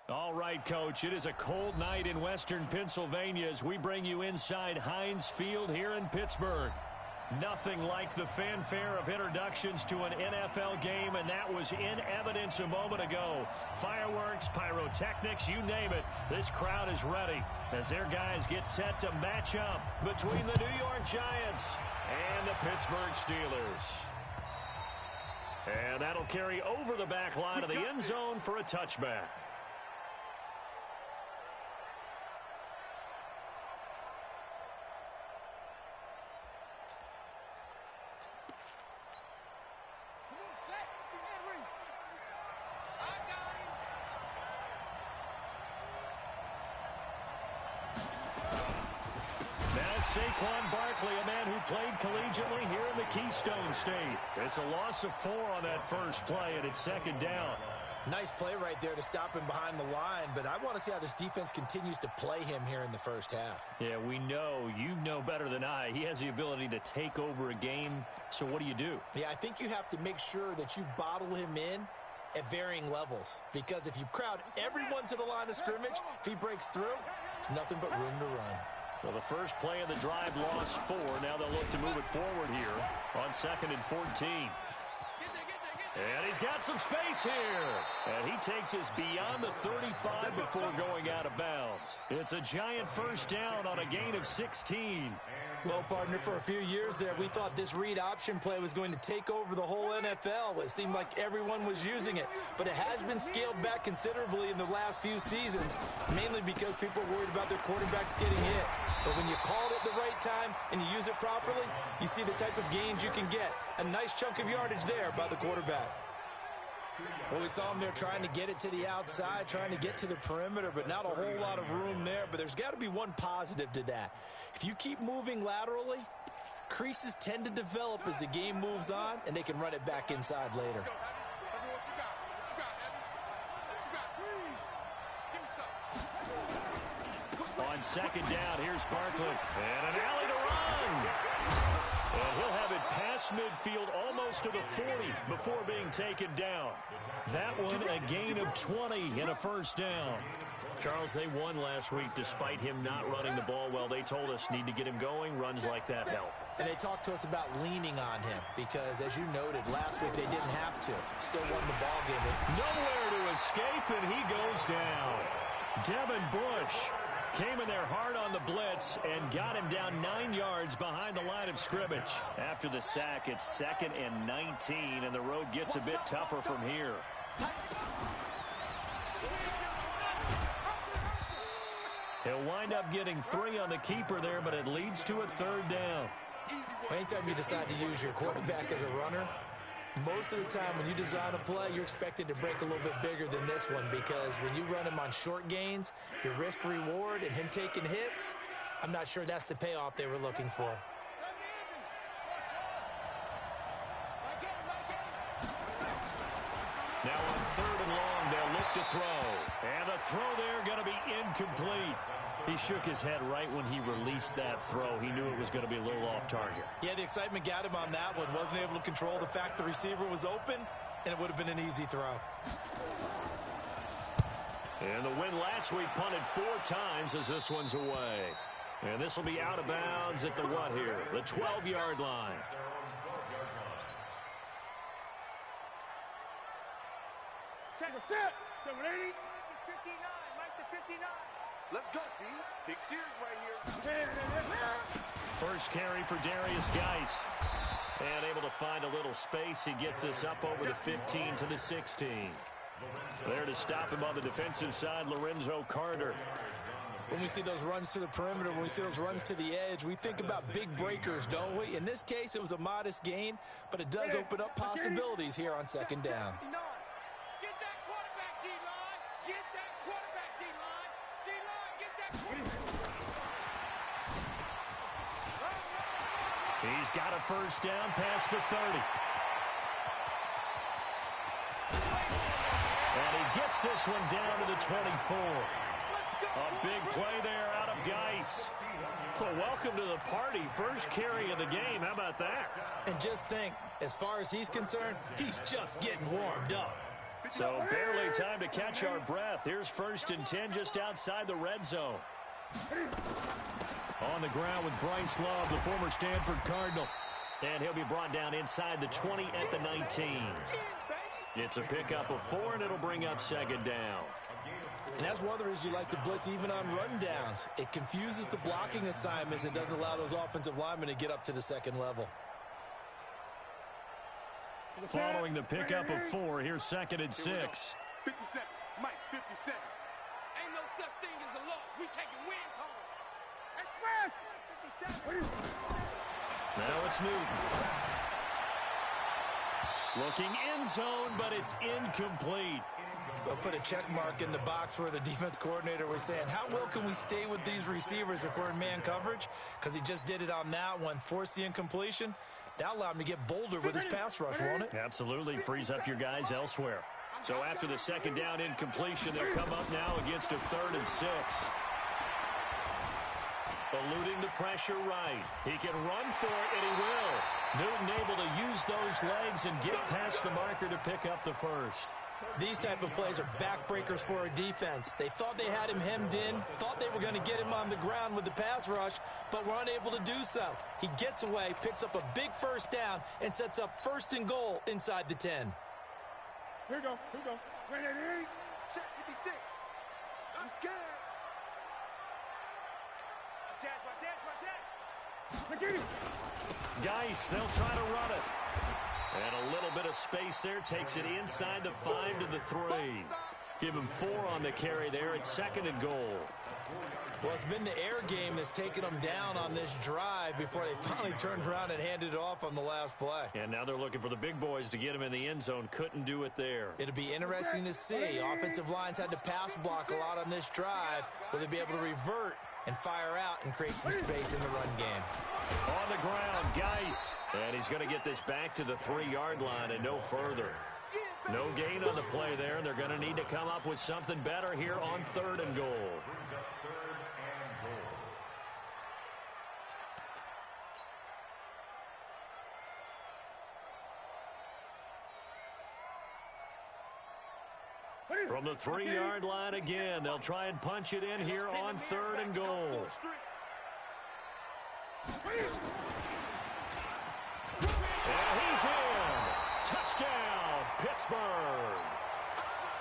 All right, Coach, it is a cold night in western Pennsylvania as we bring you inside Heinz Field here in Pittsburgh. Nothing like the fanfare of introductions to an NFL game, and that was in evidence a moment ago. Fireworks, pyrotechnics, you name it. This crowd is ready as their guys get set to match up between the New York Giants and the Pittsburgh Steelers. And that'll carry over the back line of the end zone for a touchback. Saquon Barkley, a man who played collegiately here in the Keystone State. It's a loss of 4 on that first play, and it's second down. Nice play right there to stop him behind the line, but I want to see how this defense continues to play him here in the first half. Yeah, we know. You know better than I. He has the ability to take over a game, so what do? Yeah, I think you have to make sure that you bottle him in at varying levels, because if you crowd everyone to the line of scrimmage, if he breaks through, there's nothing but room to run. Well, the first play of the drive lost 4. Now they'll look to move it forward here on 2nd and 14. And he's got some space here. And he takes us beyond the 35 before going out of bounds. It's a giant first down on a gain of 16. Well, partner, for a few years there, we thought this read option play was going to take over the whole NFL. It seemed like everyone was using it. But it has been scaled back considerably in the last few seasons, mainly because people are worried about their quarterbacks getting hit. But when you call it at the right time and you use it properly, you see the type of gains you can get. A nice chunk of yardage there by the quarterback. Well, we saw him there trying to get it to the outside, trying to get to the perimeter, but not a whole lot of room there. But there's got to be one positive to that. If you keep moving laterally, creases tend to develop as the game moves on, and they can run it back inside later. On second down, here's Barkley. And an alley to run. And he'll have it past midfield almost to the 40 before being taken down. That one a gain of 20 and a first down. Charles, they won last week despite him not running the ball well. They told us need to get him going. Runs like that help. And they talked to us about leaning on him because, as you noted, last week they didn't have to. Still won the ball game. Nowhere to escape, and he goes down. Devin Bush came in there hard on the blitz and got him down 9 yards behind the line of scrimmage. After the sack, it's 2nd and 19, and the road gets a bit tougher from here. He'll wind up getting 3 on the keeper there, but it leads to a 3rd down. Anytime you decide to use your quarterback as a runner, most of the time when you design a play, you're expected to break a little bit bigger than this one because when you run him on short gains, your risk-reward and him taking hits, I'm not sure that's the payoff they were looking for. Now on 3rd and long, they'll look to throw. And the throw there going to be incomplete. He shook his head right when he released that throw. He knew it was going to be a little off target. Yeah, the excitement got him on that one. Wasn't able to control the fact the receiver was open, and it would have been an easy throw. And the win last week punted 4 times as this one's away. And this will be out of bounds at the what here? The 12-yard line. Check it. Set. Number 80. It's 59. Mike to 59. Let's go, D. Big series right here. First carry for Darius Geis. And able to find a little space. He gets us up over the 15 to the 16. There to stop him on the defensive side, Lorenzo Carter. When we see those runs to the perimeter, when we see those runs to the edge, we think about big breakers, don't we? In this case, it was a modest gain, but it does open up possibilities here on 2nd down. He's got a first down past the 30. And he gets this one down to the 24. A big play there out of Geis. Well, welcome to the party. First carry of the game. How about that? And just think, as far as he's concerned, he's just getting warmed up. So barely time to catch our breath. Here's 1st and 10 just outside the red zone. On the ground with Bryce Love, the former Stanford Cardinal. And he'll be brought down inside the 20 at the 19. It's a pickup of 4, and it'll bring up 2nd down. And that's one of the reasons you like to blitz even on run downs. It confuses the blocking assignments and doesn't allow those offensive linemen to get up to the 2nd level. Following the pickup of 4, here's 2nd and 6. 57. Mike, 57. Ain't no such thing as a loss. We taking wins home. Express. 57. Now it's Newton. Looking in zone, but it's incomplete. They'll put a check mark in the box where the defense coordinator was saying, how well can we stay with these receivers if we're in man coverage? Because he just did it on that one, forced the incompletion. That allowed him to get bolder with his pass rush, won't it? Absolutely. Frees up your guys elsewhere. So after the 2nd down incompletion, they'll come up now against a 3rd and 6. Eluding the pressure right. He can run for it, and he will. Newton able to use those legs and get past the marker to pick up the 1st. These type of plays are backbreakers for a defense. They thought they had him hemmed in, thought they were going to get him on the ground with the pass rush, but were unable to do so. He gets away, picks up a big 1st down, and sets up 1st and goal inside the 10. Here we go. Wait, check 56. I'm scared. Watch out. Geis, they'll try to run it. And a little bit of space there takes it inside the 5 to the 3. Give him 4 on the carry there at 2nd and goal. Well, it's been the air game that's taken them down on this drive before they finally turned around and handed it off on the last play. And now they're looking for the big boys to get him in the end zone. Couldn't do it there. It'll be interesting to see. Offensive lines had to pass block a lot on this drive. Will they be able to revert and fire out and create some space in the run game? On the ground, Geis. And he's going to get this back to the 3-yard line and no further. No gain on the play there. They're going to need to come up with something better here on 3rd and goal. From the 3-yard line again, they'll try and punch it in here on 3rd and goal. And he's in. Touchdown, Pittsburgh.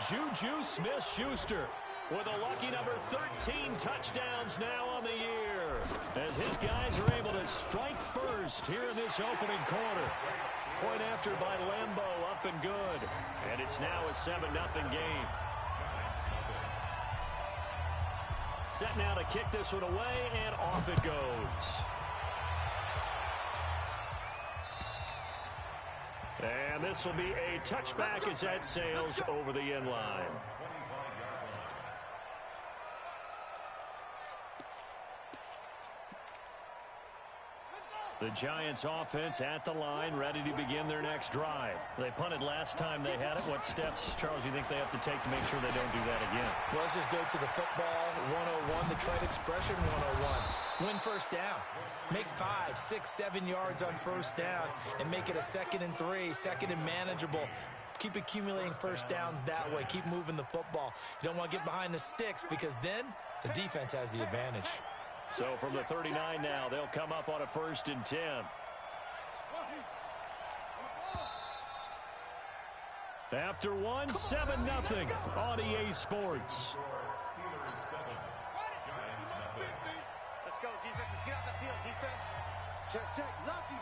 Juju Smith-Schuster with a lucky number 13 touchdowns now on the year, as his guys are able to strike first here in this opening quarter. Point after by Lambeau, up and good. And it's now a 7-0 game. Set now to kick this one away, and off it goes. And this will be a touchback as that sails over the end line. The Giants offense at the line, ready to begin their next drive. They punted last time they had it. What steps, Charles, do you think they have to take to make sure they don't do that again? Well, let's just go to the football 101, the trade expression 101. Win 1st down. Make 5, 6, 7 yards on 1st down and make it a 2nd and 3, 2nd and manageable. Keep accumulating 1st downs that way. Keep moving the football. You don't want to get behind the sticks because then the defense has the advantage. So from the 39 now, they'll come up on a 1st and 10. After 7-0 on EA Sports. Let's go, defense. Let's get out the field, defense. Check. Lucky.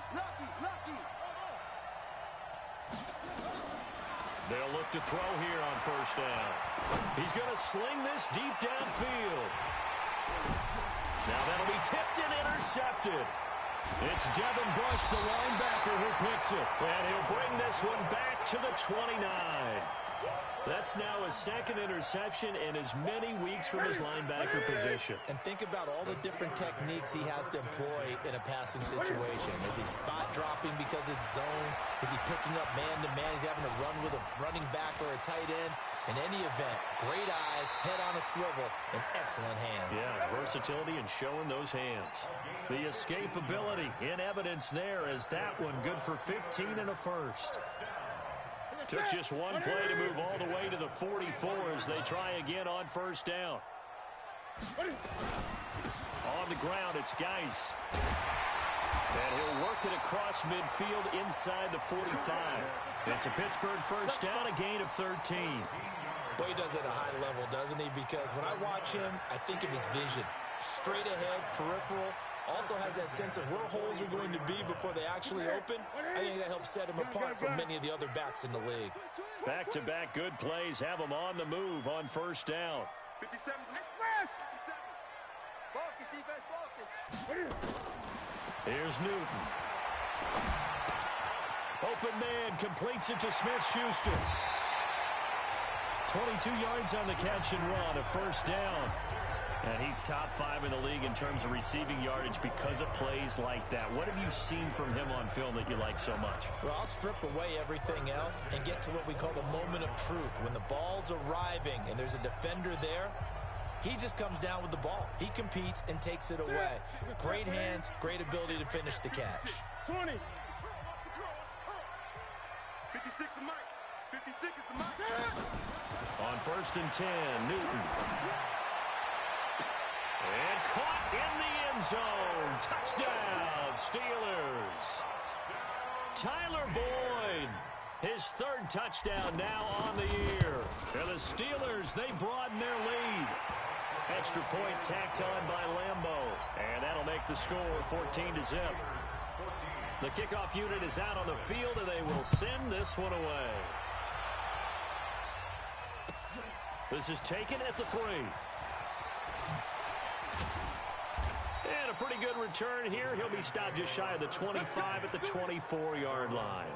They'll look to throw here on 1st down. He's going to sling this deep downfield. Now that'll be tipped and intercepted. It's Devin Bush, the linebacker, who picks it. And he'll bring this one back to the 29. That's now his 2nd interception in as many weeks from his linebacker position. And think about all the different techniques he has to employ in a passing situation. Is he spot dropping because it's zone? Is he picking up man-to-man? Is he having to run with a running back or a tight end? In any event, great eyes, head on a swivel, and excellent hands. Yeah, versatility and showing those hands. The escapability in evidence there as that one good for 15 and a 1st. Took just one play to move all the way to the 44 as they try again on first down. On the ground, it's Geis. And he'll work it across midfield inside the 45. It's a Pittsburgh first down, a gain of 13. Well, he does it at a high level, doesn't he? Because when I watch him, I think of his vision. Straight ahead, peripheral. Also has that sense of where holes are going to be before they actually open. I think that helps set him apart from many of the other backs in the league. Back-to-back good plays have him on the move on first down. 57. Focus, defense, focus. Here's Newton. Open man completes it to Smith-Schuster. 22 yards on the catch and run, a first down. And he's top 5 in the league in terms of receiving yardage because of plays like that. What have you seen from him on film that you like so much? Well, I'll strip away everything else and get to what we call the moment of truth. When the ball's arriving and there's a defender there, he just comes down with the ball. He competes and takes it away. Great hands, great ability to finish the catch. 20. 56 the mic. 56 is the mic. On first and 10, Newton. And caught in the end zone. Touchdown, Steelers. Tyler Boyd, his third touchdown now on the year. And the Steelers, they broaden their lead. Extra point tacked on by Lambo. And that'll make the score 14-0. The kickoff unit is out on the field, and they will send this one away. This is taken at the 3. And a pretty good return here. He'll be stopped just shy of the 25 at the 24-yard line.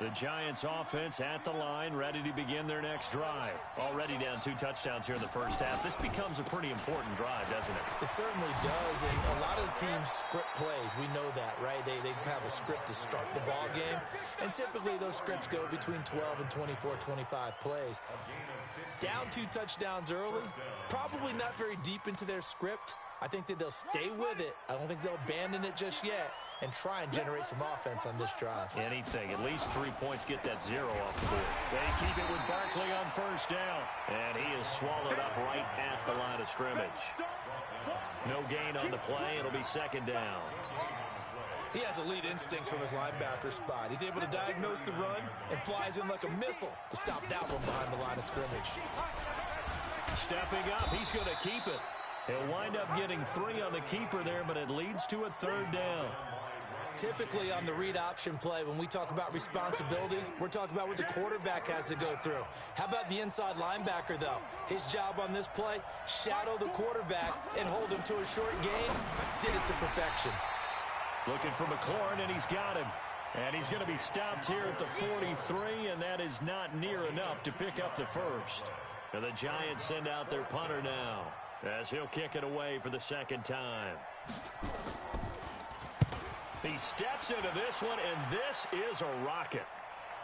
The Giants offense at the line, ready to begin their next drive. Already down 2 touchdowns here in the first half. This becomes a pretty important drive, doesn't it? It certainly does, and a lot of the teams script plays. We know that, right? They have a script to start the ball game, and typically those scripts go between 12 and 24, 25 plays. Down 2 touchdowns early, probably not very deep into their script. I think that they'll stay with it. I don't think they'll abandon it just yet and try and generate some offense on this drive. Anything. At least 3 points, get that 0 off the board. They keep it with Barkley on first down. And he is swallowed up right at the line of scrimmage. No gain on the play. It'll be second down. He has elite instincts from his linebacker spot. He's able to diagnose the run and flies in like a missile to stop that one behind the line of scrimmage. Stepping up, he's going to keep it. He'll wind up getting 3 on the keeper there, but it leads to a third down. Typically on the read option play, when we talk about responsibilities, we're talking about what the quarterback has to go through. How about the inside linebacker, though? His job on this play, shadow the quarterback and hold him to a short gain. Did it to perfection. Looking for McLaurin, and he's got him. And he's going to be stopped here at the 43, and that is not near enough to pick up the first. And the Giants send out their punter now, as he'll kick it away for the second time. He steps into this one, and this is a rocket.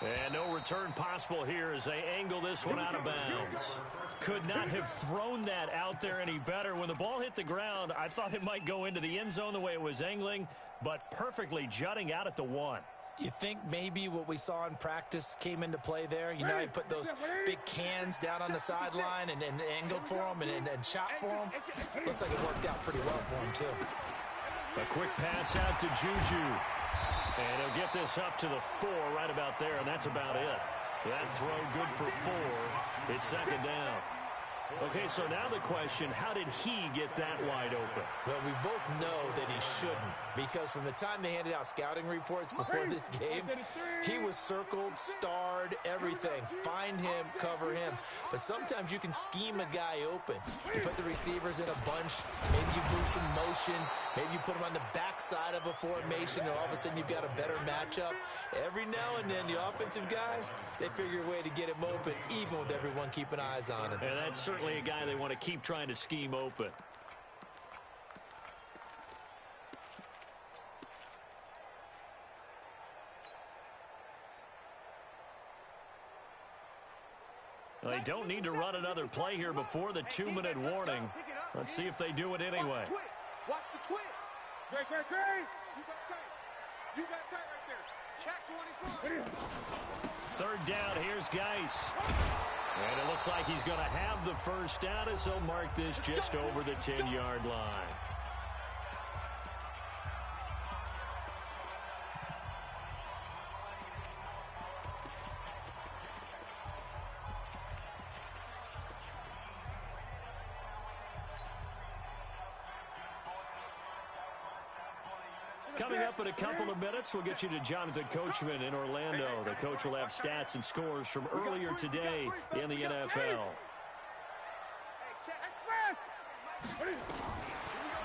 And no return possible here as they angle this one out of bounds. Could not have thrown that out there any better. When the ball hit the ground, I thought it might go into the end zone the way it was angling, but perfectly jutting out at the 1. You think maybe what we saw in practice came into play there? You know, he put those big cans down on the sideline and angled for them and shot for them. Looks like it worked out pretty well for him, too. A quick pass out to Juju. And he'll get this up to the 4 right about there, and that's about it. That throw good for 4. It's second down. Okay, so now the question, how did he get that wide open? Well, we both know that he shouldn't, because from the time they handed out scouting reports before this game, he was circled, starred, everything. Find him, cover him. But sometimes you can scheme a guy open. You put the receivers in a bunch, maybe you move some motion, maybe you put them on the backside of a formation, and all of a sudden you've got a better matchup. Every now and then, the offensive guys, they figure a way to get him open, even with everyone keeping eyes on him. And that's certainly a guy they want to keep trying to scheme open. Well, they don't need to run another play here before the 2-minute warning. Let's see if they do it anyway. Watch the twist. Great. You got tight. You got tight right Third down, here's Geis. And it looks like he's going to have the first down as he'll mark this just over the 10-yard line. Coming up in a couple of minutes, we'll get you to Jonathan Coachman in Orlando. The coach will have stats and scores from earlier today in the NFL.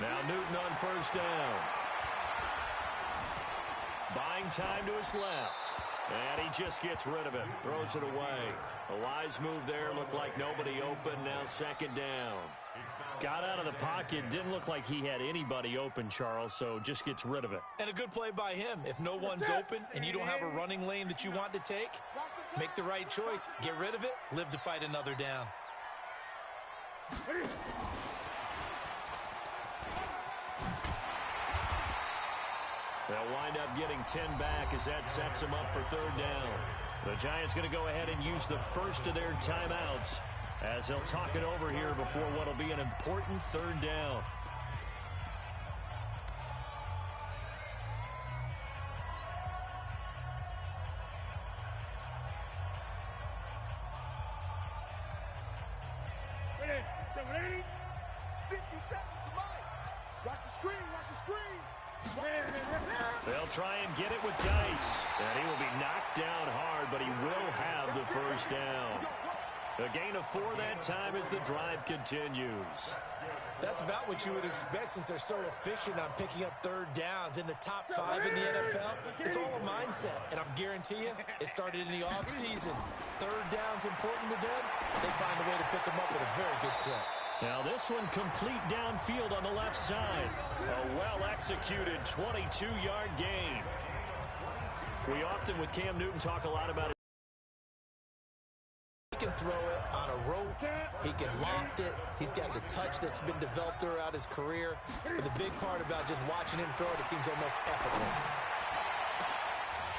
Now Newton on first down. Buying time to his left. And he just gets rid of it. Throws it away. A wise move there. Looked like nobody open. Now second down. Got out of the pocket. Didn't look like he had anybody open, Charles, so just gets rid of it. And a good play by him. If no one's open and you don't have a running lane that you want to take, make the right choice. Get rid of it. Live to fight another down. They'll wind up getting 10 back as that sets them up for third down. The Giants going to go ahead and use the first of their timeouts as they'll talk it over here before what will be an important third down. Ready? 780. 50 seconds to mine. Watch the screen. Watch the screen. They'll try and get it with Geis. And he will be knocked down hard, but he will have the first down. A gain of 4 that time as the drive continues. That's about what you would expect since they're so efficient on picking up third downs in the top 5 in the NFL. It's all a mindset, and I guarantee you, it started in the offseason. Third down's important to them. They find a way to pick them up at a very good clip. Now this one complete downfield on the left side. A well-executed 22-yard gain. We often with Cam Newton talk a lot about it. He can throw it on a rope. He can loft it. He's got the touch that's been developed throughout his career. But the big part about just watching him throw it, it seems almost effortless.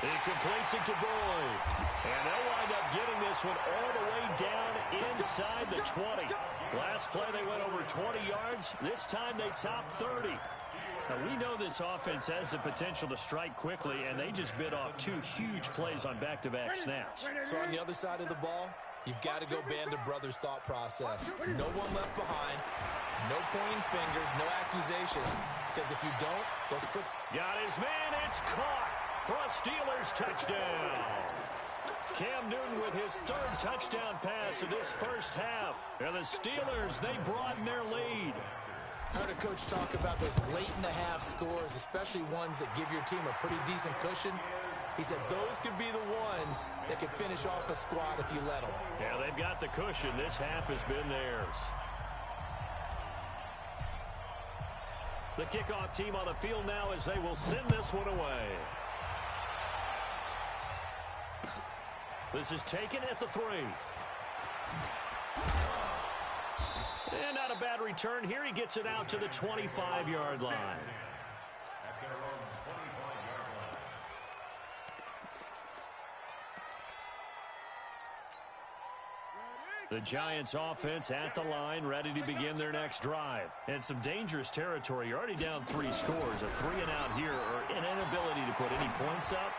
He completes it to Boyd. And they'll wind up getting this one all the way down inside the 20. Last play they went over 20 yards. This time they topped 30. Now we know this offense has the potential to strike quickly, and they just bit off 2 huge plays on back-to-back snaps. So on the other side of the ball, you've got to go band of brothers thought process. No one left behind. No pointing fingers. No accusations. Because if you don't, those clicks. Got his man. It's caught for a Steelers touchdown. Cam Newton with his 3rd touchdown pass of this first half. And the Steelers, they broaden their lead. I heard a coach talk about those late-in-the-half scores, especially ones that give your team a pretty decent cushion. He said those could be the ones that could finish off a squad if you let them. Yeah, they've got the cushion. This half has been theirs. The kickoff team on the field now as they will send this one away. This is taken at the 3. And not a bad return here. He gets it out to the 25-yard line. The Giants offense at the line, ready to begin their next drive. And some dangerous territory. You're already down 3 scores. A 3-and-out here or an inability to put any points up.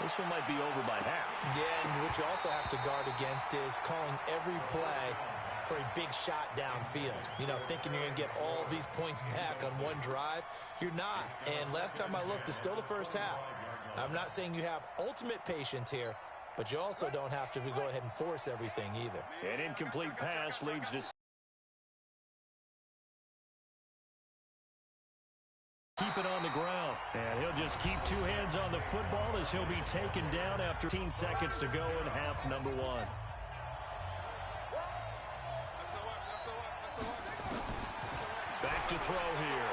This one might be over by half. Yeah, and what you also have to guard against is calling every play for a big shot downfield. You know, thinking you're going to get all these points back on one drive. You're not. And last time I looked, it's still the first half. I'm not saying you have ultimate patience here, but you also don't have to go ahead and force everything either. An incomplete pass leads to keep it on the ground. And he'll just keep 2 hands on the football as he'll be taken down after 15 seconds to go in half number 1. Back to throw here.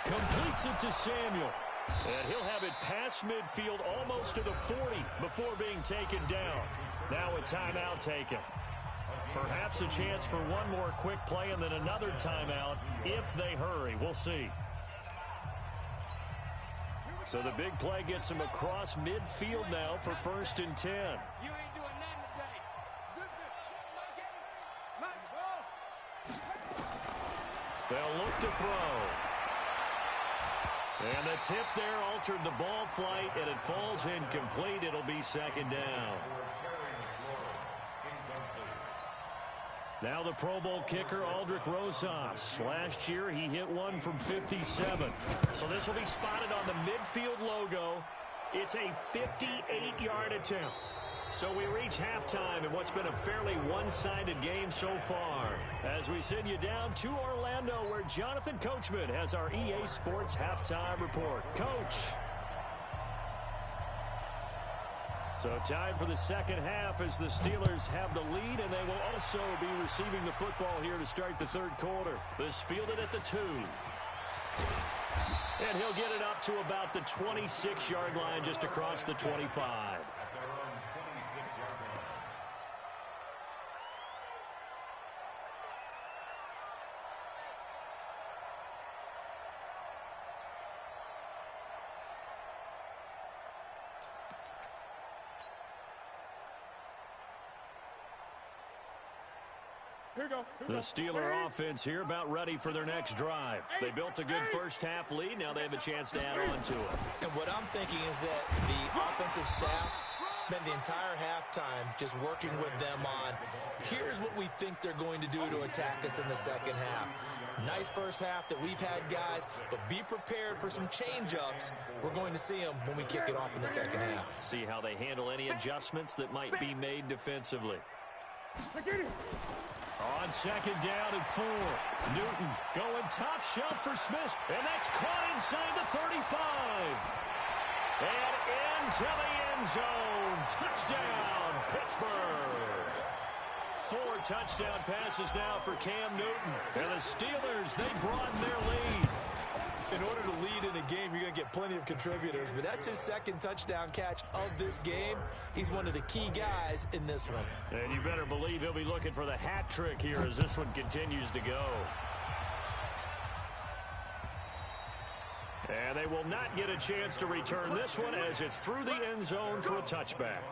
Completes it to Samuel. And he'll have it past midfield almost to the 40 before being taken down. Now a timeout taken. Perhaps a chance for one more quick play and then another timeout if they hurry. We'll see. So the big play gets him across midfield now for 1st and 10. You ain't doing nothing today. They'll look to throw. And the tip there altered the ball flight, and it falls incomplete. It'll be 2nd down. Now the Pro Bowl kicker, Aldrick Rosas. Last year, he hit one from 57. So this will be spotted on the midfield logo. It's a 58-yard attempt. So we reach halftime in what's been a fairly one-sided game so far. As we send you down to Orlando, where Jonathan Coachman has our EA Sports Halftime Report. Coach. So tied for the second half as the Steelers have the lead, and they will also be receiving the football here to start the 3rd quarter. This fielded at the 2. And he'll get it up to about the 26-yard line, just across the 25. The Steeler offense here about ready for their next drive. They built a good first half lead. Now they have a chance to add on to it. And what I'm thinking is that the offensive staff spent the entire halftime just working with them on, here's what we think they're going to do to attack us in the second half. Nice first half that we've had, guys, but be prepared for some change-ups. We're going to see them when we kick it off in the second half. See how they handle any adjustments that might be made defensively. On 2nd down and 4. Newton going top shelf for Smith. And that's caught inside the 35. And into the end zone. Touchdown, Pittsburgh. 4 touchdown passes now for Cam Newton. And the Steelers, they broaden their lead. In order to lead in a game, you're going to get plenty of contributors, but that's his 2nd touchdown catch of this game. He's one of the key guys in this one. And you better believe he'll be looking for the hat trick here as this one continues to go. And they will not get a chance to return this one as it's through the end zone for a touchback.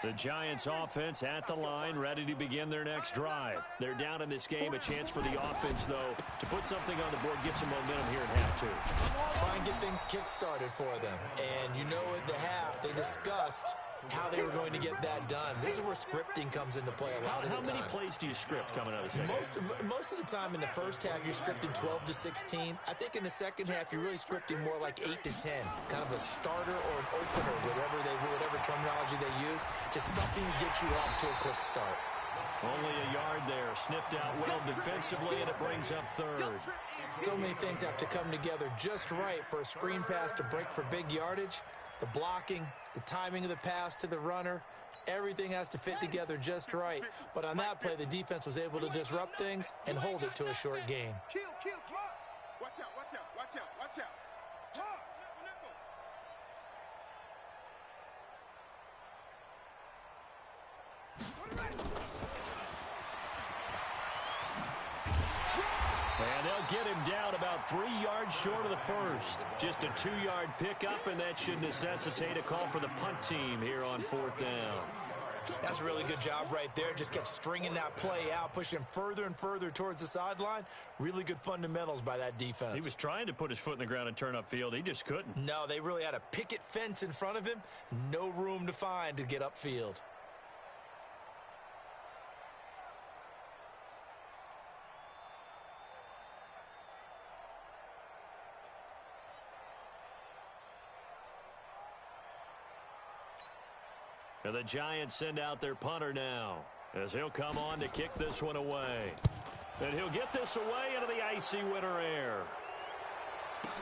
The Giants offense at the line, ready to begin their next drive. They're down in this game. A chance for the offense, though, to put something on the board, get some momentum here in half 2. Try and get things kick-started for them. And you know at the half, they discussed how they were going to get that done. This is where scripting comes into play a lot of the time. How many plays do you script coming out of the second half? Most of the time in the first half, you're scripting 12 to 16. I think in the second half, you're really scripting more like 8 to 10. Kind of a starter or an opener, whatever terminology they use. Just something to get you off to a quick start. Only a yard there. Sniffed out well defensively, and it brings up 3rd. So many things have to come together just right for a screen pass to break for big yardage. The blocking, the timing of the pass to the runner, everything has to fit together just right. But on that play, the defense was able to disrupt things and hold it to a short gain. Kill. Watch out. And they'll get him down about 3 yards short of the first. Just a 2-yard pickup, and that should necessitate a call for the punt team here on 4th down. That's a really good job right there. Just kept stringing that play out, pushing him further and further towards the sideline. Really good fundamentals by that defense. He was trying to put his foot in the ground and turn upfield. He just couldn't. No, they really had a picket fence in front of him. No room to find to get upfield. And the Giants send out their punter now as he'll come on to kick this one away. And he'll get this away into the icy winter air.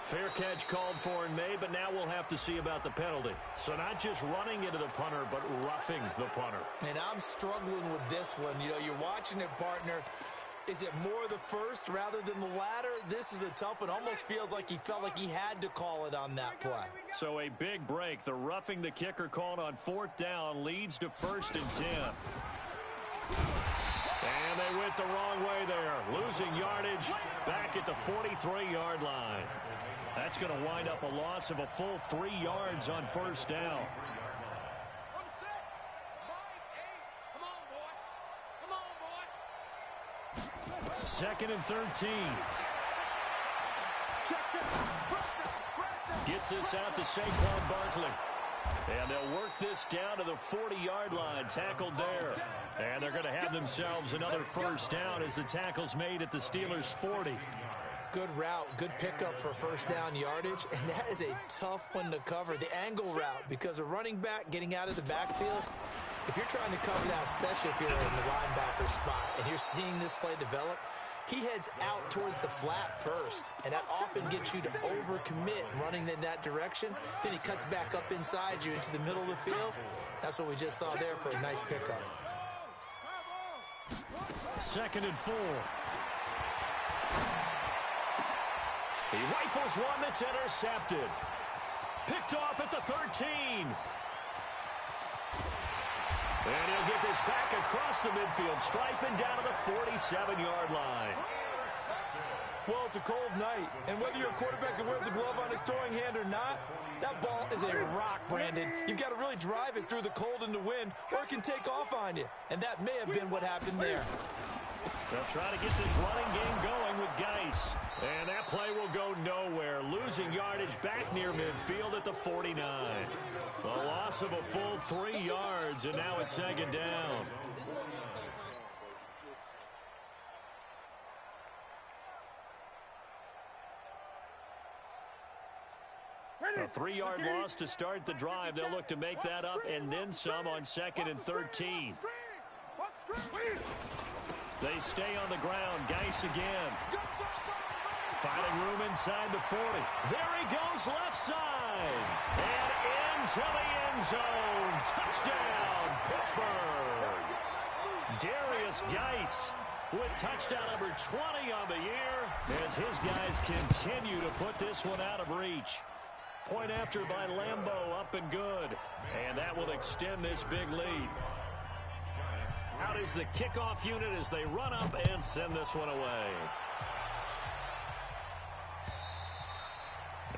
Fair catch called for and made, but now we'll have to see about the penalty. So not just running into the punter, but roughing the punter. And I'm struggling with this one. You know, you're watching it, partner. Is it more the first rather than the latter? This is a tough one. Almost feels like he felt like he had to call it on that play. So a big break. The roughing the kicker called on 4th down leads to 1st and 10. And they went the wrong way there. losing yardage back at the 43-yard line. That's going to wind up a loss of a full 3 yards on first down. Second and 13. Gets this out to Saquon Barkley. And they'll work this down to the 40-yard line. Tackled there. And they're going to have themselves another first down as the tackle's made at the Steelers' 40. Good route, good pickup for first down yardage, and that is a tough one to cover. The angle route, because a running back getting out of the backfield, if you're trying to cover that, especially if you're in the linebacker spot, and you're seeing this play develop, he heads out towards the flat first, and that often gets you to overcommit running in that direction. Then he cuts back up inside you into the middle of the field. That's what we just saw there for a nice pickup. Second and 4. He rifles one that's intercepted. Picked off at the 13. And he'll get this back across the midfield stripe and down to the 47-yard line. Well, it's a cold night, and whether you're a quarterback that wears a glove on his throwing hand or not, that ball is a rock, Brandon. You've got to really drive it through the cold and the wind, or it can take off on you. And that may have been what happened there. They'll try to get this running game going with Geis. And that play will go nowhere. Losing yardage back near midfield at the 49. A loss of a full 3 yards, and now it's second down. A 3-yard loss to start the drive. They'll look to make that up and then some on second and 13. They stay on the ground. Geis again. Finding room inside the 40. There he goes left side. And into the end zone. Touchdown, Pittsburgh. Darius Geis with touchdown number 20 on the year as his guys continue to put this one out of reach. Point after by Lambeau, up and good. And that will extend this big lead. Out is the kickoff unit as they run up and send this one away.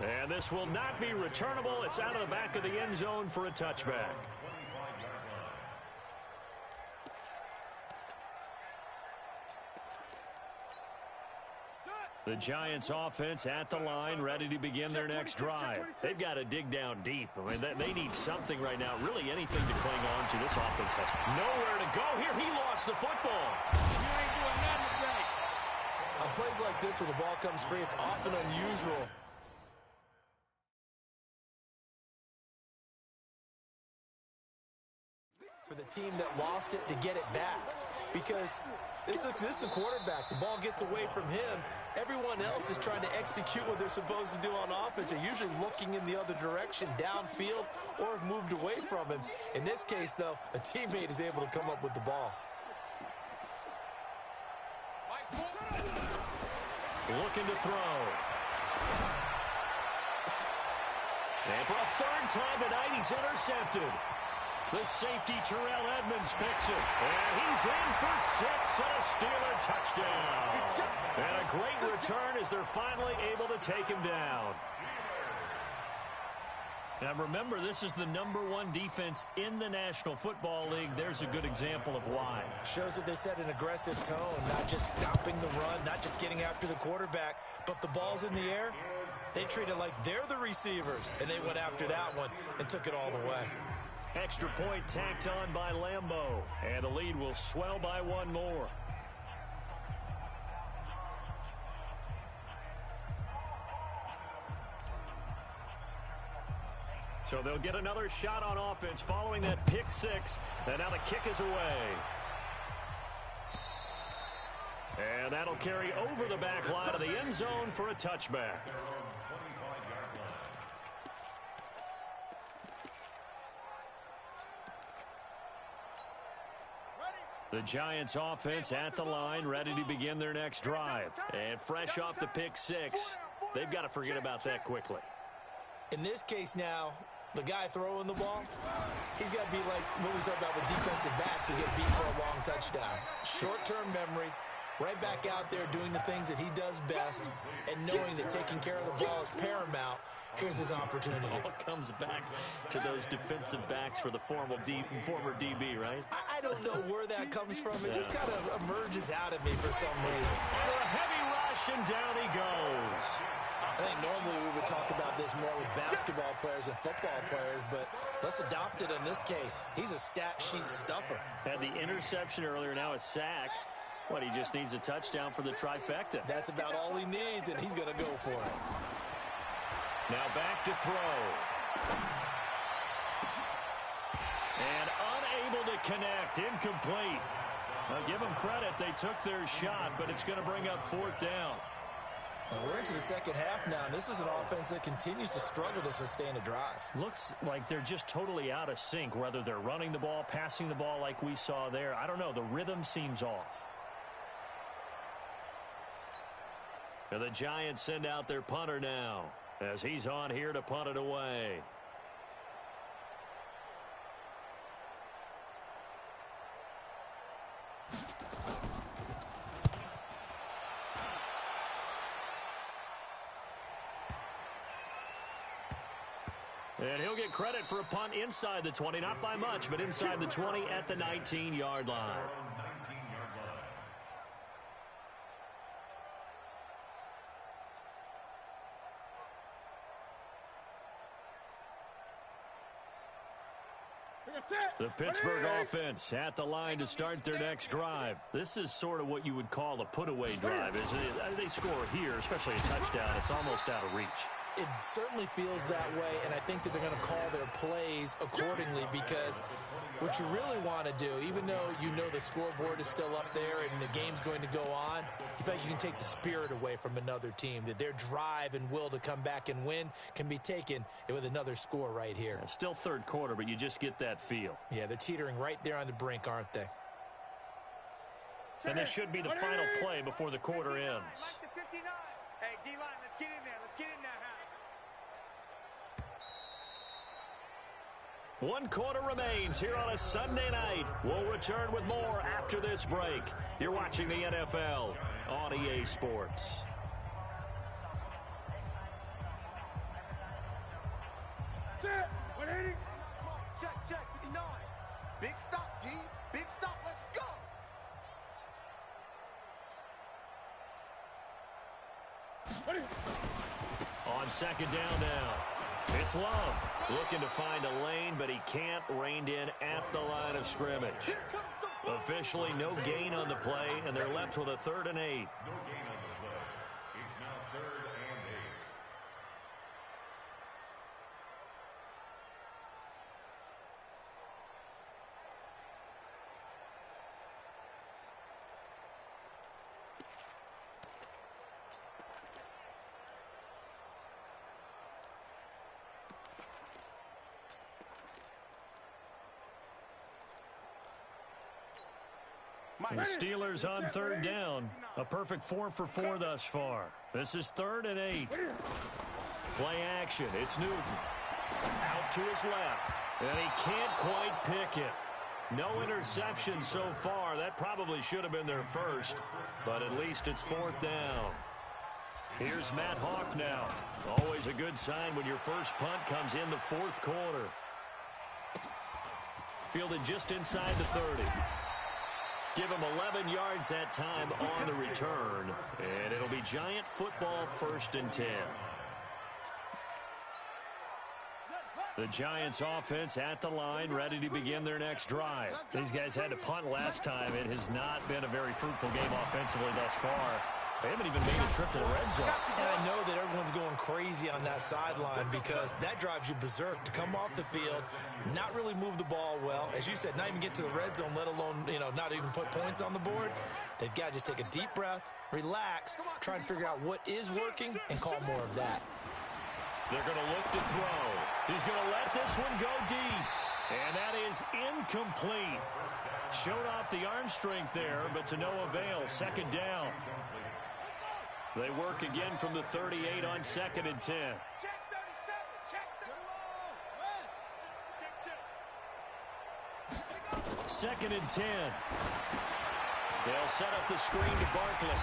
And this will not be returnable. It's out of the back of the end zone for a touchback. The Giants offense at the line, ready to begin their next drive. They've got to dig down deep. I mean, they need something right now, really anything to cling on to. This offense has nowhere to go here. He lost the football. You ain't doing nothing today. On plays like this where the ball comes free, it's often unusual for the team that lost it to get it back, because this is the quarterback. The ball gets away from him. Everyone else is trying to execute what they're supposed to do on offense. They're usually looking in the other direction, downfield, or have moved away from him. In this case, though, a teammate is able to come up with the ball. Looking to throw. And for a third time tonight, he's intercepted. The safety, Terrell Edmonds, picks it. And he's in for 6 and a Steeler touchdown. And a great return as they're finally able to take him down. Now remember, this is the #1 defense in the National Football League. There's a good example of why. Shows that they set an aggressive tone, not just stopping the run, not just getting after the quarterback, but the ball's in the air. They treat it like they're the receivers, and they went after that one and took it all the way. Extra point tacked on by Lambeau. And the lead will swell by one more. So they'll get another shot on offense following that pick six. And now the kick is away. And that'll carry over the back line of the end zone for a touchback. The Giants offense at the line, ready to begin their next drive. And fresh off the pick six, they've got to forget about that quickly. In this case now, the guy throwing the ball, he's got to be like what we talk about with defensive backs who get beat for a long touchdown. Short-term memory, Right back out there doing the things that he does best and knowing that taking care of the ball is paramount. Here's his opportunity. It all comes back to those defensive backs for the former DB, right? I don't know where that comes from. It just kind of emerges out of me for some reason. For a heavy rush, and down he goes. I think normally we would talk about this more with basketball players and football players, but let's adopt it in this case. He's a stat sheet stuffer. Had the interception earlier, now a sack. What, he just needs a touchdown for the trifecta. That's about all he needs, and he's going to go for it. Now back to throw. And unable to connect. Incomplete. Now give them credit. They took their shot, but it's going to bring up fourth down. We're into the second half now, and this is an offense that continues to struggle to sustain a drive. Looks like they're just totally out of sync, whether they're running the ball, passing the ball like we saw there. I don't know. The rhythm seems off. And the Giants send out their punter now as he's on here to punt it away. And he'll get credit for a punt inside the 20, not by much, but inside the 20 at the 19-yard line. The Pittsburgh offense at the line to start their next drive. This is sort of what you would call a put-away drive. They score here, especially a touchdown. It's almost out of reach. It certainly feels that way, and I think that they're going to call their plays accordingly because what you really want to do, even though you know the scoreboard is still up there and the game's going to go on, you feel like you can take the spirit away from another team, that their drive and will to come back and win can be taken with another score right here. It's still third quarter, but you just get that feel. Yeah, they're teetering right there on the brink, aren't they? And this should be the final play before the quarter ends. Hey, D-line, let's get in there. Let's get in there, huh? 1 quarter remains here on a Sunday night. We'll return with more after this break. You're watching the NFL on EA Sports. Set. 180. Check. 59. Big stop, D. Big stop. Let's go. On second down now. It's Love looking to find a lane, but he can't. Reined in at the line of scrimmage. Officially no gain on the play, and they're left with a 3rd and 8. No gain on the play. It's now 3rd and 8. The Steelers on 3rd down. A perfect 4 for 4 thus far. This is 3rd and 8. Play action. It's Newton. Out to his left. And he can't quite pick it. No interception so far. That probably should have been their first. But at least it's 4th down. Here's Matt Hawk now. Always a good sign when your first punt comes in the 4th quarter. Fielded just inside the 30. Give him 11 yards that time on the return. And it'll be Giant football 1st and 10. The Giants offense at the line, ready to begin their next drive. These guys had to punt last time. It has not been a very fruitful game offensively thus far. They haven't even made a trip to the red zone. And I know that everyone's going crazy on that sideline because that drives you berserk to come off the field, not really move the ball well. As you said, not even get to the red zone, let alone, not even put points on the board. They've got to just take a deep breath, relax, try and figure out what is working, and call more of that. They're going to look to throw. He's going to let this one go deep. And that is incomplete. Showed off the arm strength there, but to no avail. 2nd down. They work again from the 38 on 2nd and 10. Check 37. Check 2nd and 10. They'll set up the screen to Barkley.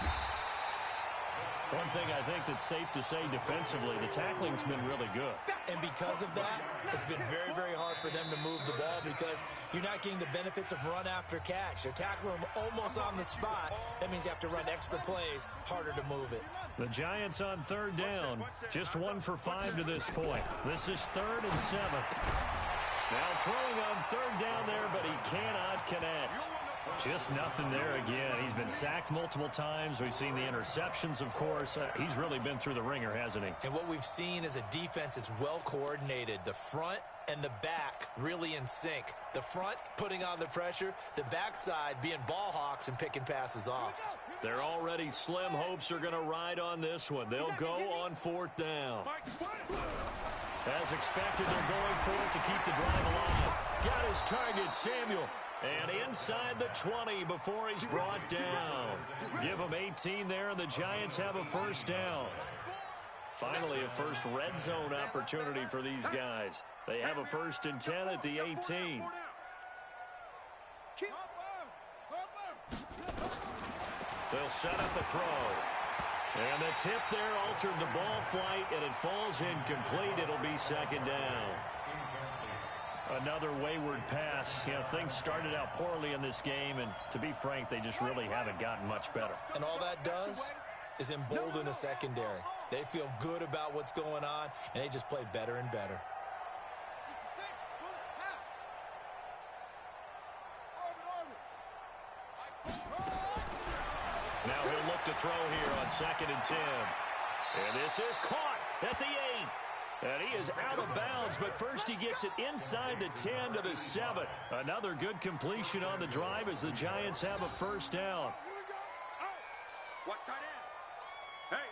One thing I think that's safe to say defensively, the tackling's been really good. And because of that, it's been very, very hard for them to move the ball because you're not getting the benefits of run after catch. They're tackling them almost on the spot. That means you have to run extra plays, harder to move it. The Giants on third down. Just 1 for 5 to this point. This is 3rd and 7. Now throwing on third down there, but he cannot connect. Just nothing there again. He's been sacked multiple times. We've seen the interceptions, of course. He's really been through the ringer, hasn't he? And what we've seen is a defense that's well coordinated. The front and the back really in sync. The front putting on the pressure, the backside being ball hawks and picking passes off. They're already slim hopes are going to ride on this one. They'll go on 4th down. As expected, they're going for it to keep the drive alive. Got his target, Samuel. And inside the 20 before he's brought down. Give him 18 there, and the Giants have a first down. Finally, a first red zone opportunity for these guys. They have a 1st and 10 at the 18. They'll set up a throw. And the tip there altered the ball flight, and it falls incomplete. It'll be 2nd down. Another wayward pass. You know, things started out poorly in this game, and to be frank, they just really haven't gotten much better. And all that does is embolden a secondary. They feel good about what's going on, and they just play better and better. Now he'll look to throw here on 2nd and 10. And this is caught at the 8. And he is out of bounds, but first he gets it inside the 10 to the 7. Another good completion on the drive as the Giants have a first down. Watch tight end. Hey.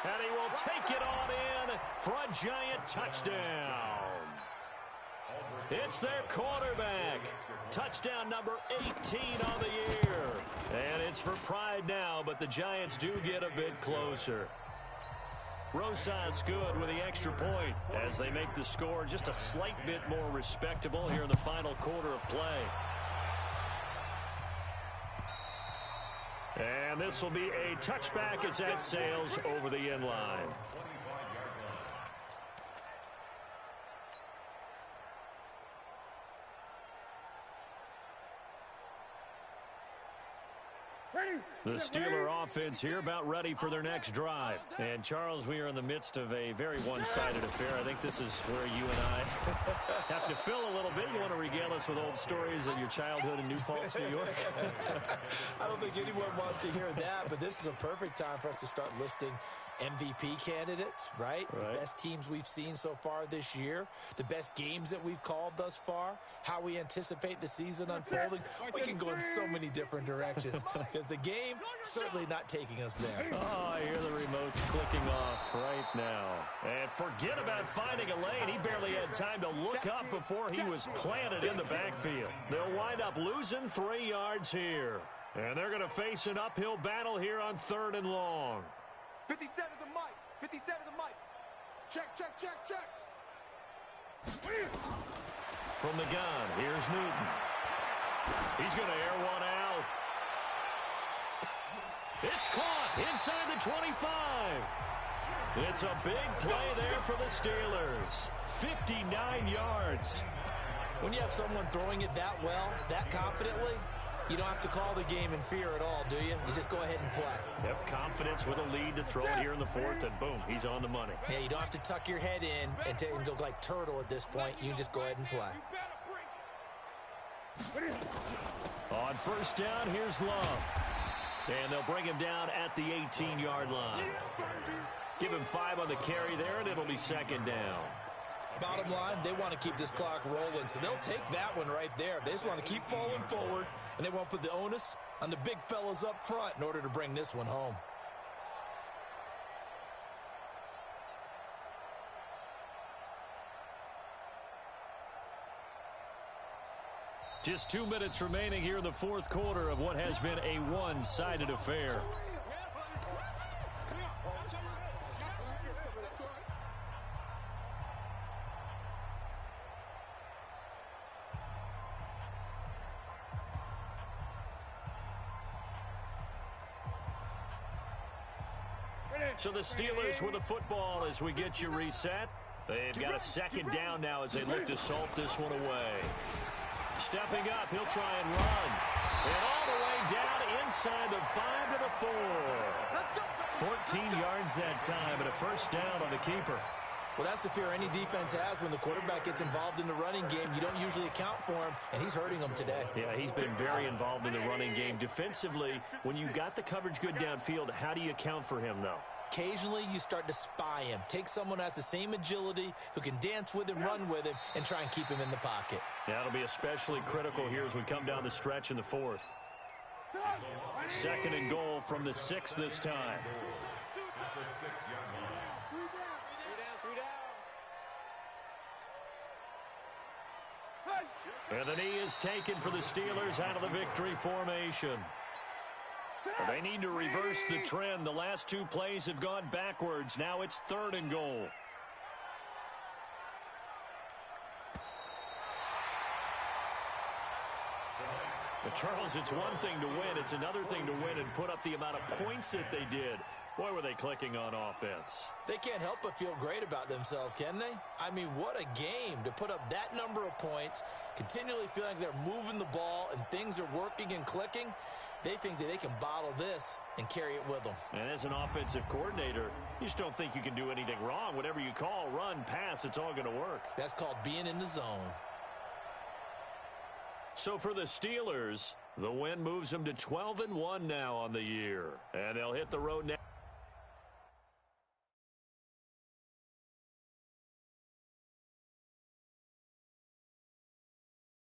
And he will take it on in for a Giant touchdown. It's their quarterback. Touchdown number 18 on the year. And it's for pride now, but the Giants do get a bit closer. Rosas good with the extra point as they make the score just a slight bit more respectable here in the final quarter of play. And this will be a touchback as that sails over the end line. The Steeler offense here about ready for their next drive. And, Charles, we are in the midst of a very one-sided affair. I think this is where you and I have to fill a little bit. You want to regale us with old stories of your childhood in New Paltz, New York? I don't think anyone wants to hear that, but this is a perfect time for us to start listing MVP candidates, right? The best teams we've seen so far this year, the best games that we've called thus far, how we anticipate the season unfolding. We can go in so many different directions because the game certainly not taking us there. Oh, I hear the remotes clicking off right now. And forget about finding a lane. He barely had time to look up before he was planted in the backfield. They'll wind up losing 3 yards here. And they're going to face an uphill battle here on 3rd and long. 57 the mic. 57 the mic. Check. From the gun, here's Newton. He's going to air one out. It's caught inside the 25. It's a big play there for the Steelers. 59 yards. When you have someone throwing it that well, that confidently, you don't have to call the game in fear at all, do you? You just go ahead and play. Yep, confidence with a lead to throw it here in the 4th, and boom, he's on the money. Yeah, you don't have to tuck your head in and go like turtle at this point. You can just go ahead and play. On 1st down, here's Love. And they'll bring him down at the 18-yard line. Give him 5 on the carry there, and it'll be 2nd down. Bottom line, they want to keep this clock rolling, so they'll take that one right there. They just want to keep falling forward, and they won't put the onus on the big fellas up front in order to bring this one home. Just 2 minutes remaining here in the 4th quarter of what has been a one-sided affair. So the Steelers with the football as we get you reset. They've got a second down now as they look to salt this one away. Stepping up, he'll try and run. And all the way down inside the 5 to the 4. 14 yards that time and a first down on the keeper. Well, that's the fear any defense has when the quarterback gets involved in the running game. You don't usually account for him, and he's hurting them today. Yeah, he's been very involved in the running game. Defensively, when you got the coverage good downfield, how do you account for him, though? Occasionally, you start to spy him. Take someone who has the same agility, who can dance with him, run with him, and try and keep him in the pocket. That'll be especially critical here as we come down the stretch in the 4th. Second and goal from the 6 this time. And the knee is taken for the Steelers out of the victory formation. They need to reverse the trend. The last 2 plays have gone backwards. Now it's 3rd and goal. But Charles, it's one thing to win. It's another thing to win and put up the amount of points that they did. Boy, were they clicking on offense. They can't help but feel great about themselves, can they? I mean, what a game to put up that number of points, continually feeling like they're moving the ball and things are working and clicking. They think that they can bottle this and carry it with them. And as an offensive coordinator, you just don't think you can do anything wrong. Whatever you call, run, pass, it's all going to work. That's called being in the zone. So for the Steelers, the win moves them to 12-1 now on the year. And they'll hit the road now.